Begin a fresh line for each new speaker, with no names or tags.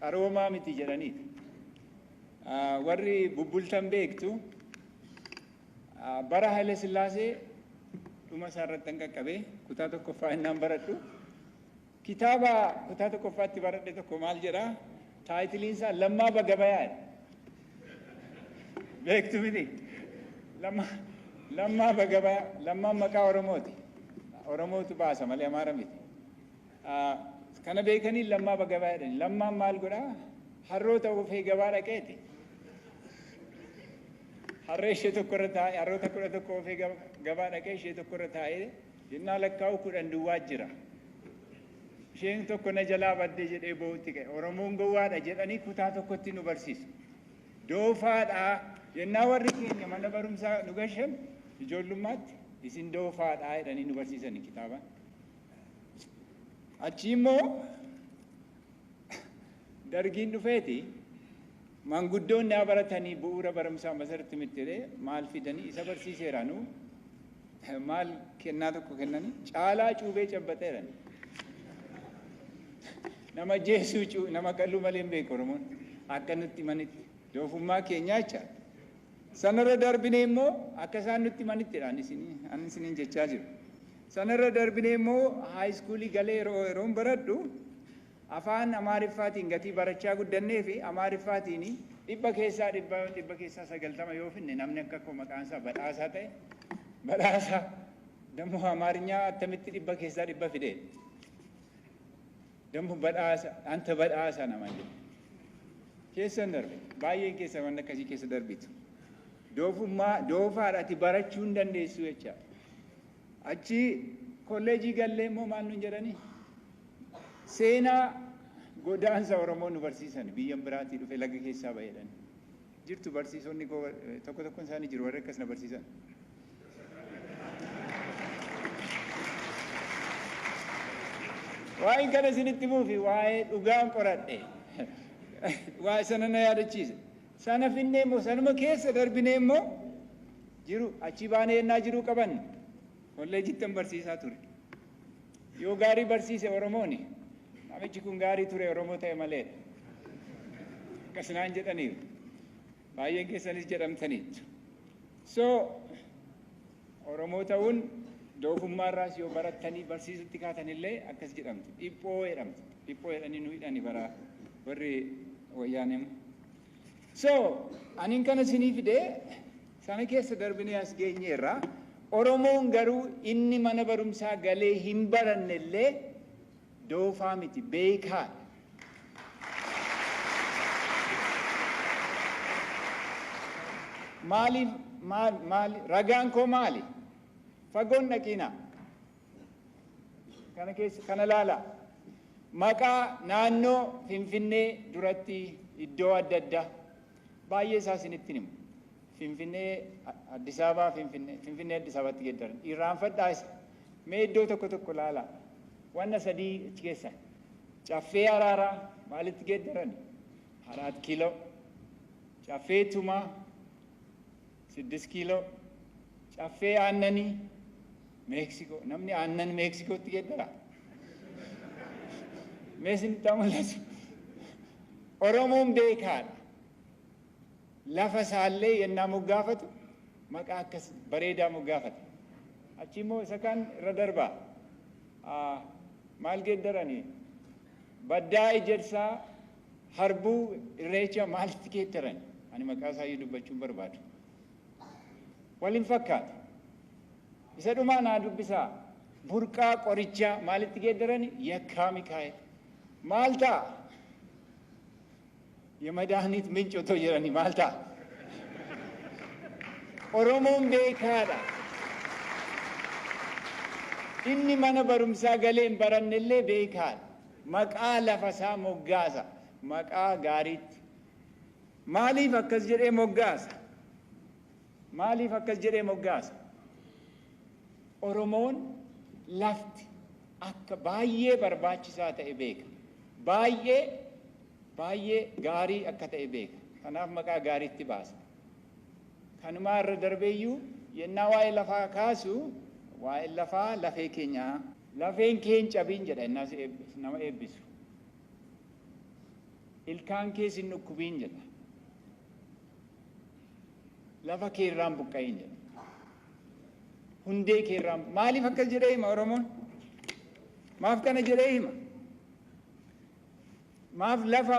qaroomaa miti jedhaniiti. Warri bubbultan beektu bara Haile Sillaasee dhuma isaarratti kan qaqqabee kutaa tokkoffaa innaan baradhu kitaaba kutaa tokkoffaatti baradhe tokko maal jedha taayitiliin isaa Lammaa Bagabayaa beektu miti Lammaa Bagabayaa lammaan maqaa Oromooti Oromootu baasa malee Amaara miti kana beekanii Lammaa Bagabayaa jedhani lammaan maal godha harroota ofii gabaa dhaqeeti harree ishee tokko irra taa'ee harroota 11 ofii gabaa dhaqee ishee tokko irra taa'ee jennaa lakkaa'u 10 duwwaa jira isheen tokko na jalaa baddee jedhee boo'utti ka'e Oromoon gowwaadha jedhanii kutaa tokkotti nu barsiisu doofaadha jennaa warri keenya mana barumsaa nu gashan ijoollummaatti isin doofaadha jedhanii nu barsiisanii kitaaba achi immoo dargiin dhufeeti manguddoonni baratanii bu'uura barumsaa masarratti mittiree maal fidanii isa barsiiseeraanu maal kennaa tokko kennanii caalaa cuubee cabbateeran nama jeesuu nama qalluu malee hin beeku Oromoon akka nutti manitti doofummaa keenyaa jecha sanarra darbinee immoo akka isaan nutti manittidha ani isiniin jechaa jiru sanarra darbinee immoo haayiskuulii galee yeroon baradhu afaan Amaariffaatiin gatii barachaa guddannee fi Amaariffaatiin dhibba keessaa 90 yoo finne namni akka koo maqaan isaa badhaasaa ta'e badhaasaa dammoo Amaarinyaa attamitti dhibba keessaa 100 fidee dammoo badhaasa anta badhaasa nama jedhu keessan darbe baay'een keessa waan akkasii keessa darbitu doofaadhaati barachuu hin dandeessu jecha achi kolleejii gallee immoo maal nuun jedhanii seenaa godaansa Oromoo nu barsiisan biyyan biraatii dhufe laga keessaa ba'eedhan jirtu barsiisonni tokko tokkoon isaanii jiru warri akkas na barsiisan waa'een kana isinitti muufi waa'ee dhugaan qoradhe waa'ee sana na yaadachiise sana finnee immoo sanuma keessa darbinee immoo jiru achi baanee ennaa jiruu qaban kolleejittan barsiisaa ture yoo gaarii barsiise Oromooni namichi kun gaarii ture Oromoo ta'e malee akkasnaan jedhaniiru baay'een keessanis jedhamtaniitu so Oromoo ta'uun doofummaarraas yoo barattanii barsiisutti kaatanillee akkas jedhamtu dhiphoo jedhamtu dhiphoo jedhanii nu hidhani bara warri wayyaanee so aniin kana isinii fidee sana keessa darbinee as geenyeerraa Oromoon garuu inni mana barumsaa galee hin barannellee doofaa miti beekaa maaliif ragaan koo maali fagoon dhaqina kana laala maqaa naannoo Finfinnee duratti iddoo adda addaa baay'ee isaa isinitti himu Finfinnee Addis Ababaa Finfinnee Addis Ababaatti geeddaran irraanfadhaa isa mee iddoo tokko laala wanna sadii achi keessa caffee Araaraa maalitti geeddaran 4 kiiloo caffee Tumaa 6 kiiloo caffee Aannanii Meeksikoo namni aannan Meeksikootti geeddara meesin tamalatu Oromoon beekaadha lafa isaallee yennaa moggaafatu maqaa akkas bareedaa moggaafata achi immoo isa kan irra darbaa maal geeddaranii baddaa Ejersaa harbuu Irreecha maalitti geeddaran ani maqaa isaa dubbachuun barbaadu waliin fakkaata isa dhumaa naa dubbisaa burqaa qorichaa maalitti geeddaranii yakkaa Mikaa'el maal ta'a የመድኃኒት ምንጭ ወጥቶ ጀራኒ ማልታ ኦሮሞን ቤካዳ inni mana barumsaa galeen barannellee beekaan maqaa lafasaa moggaasa maqaa gaariitti maaliif akkas jedhee moggaasa Oromoon lafti akka baay'ee barbaachisaa ta'e beeka baay'ee gaarii akka ta'e beeka kanaaf maqaa gaariitti baasa kanumaa irra darbeeyyuu yennaa waa'ee lafaa kaasu waa'ee lafaa lafee keenyaa lafeen keenya cabiin jedha innaas nama eebbisu ilkaan kees hin dhukkubiin jedha. Lafa keerraan buqqa'iin jedha. Hundee keerraan maaliif akkas jedhee hima Oromoon? Maaf kana jedhee hima? Maaf lafa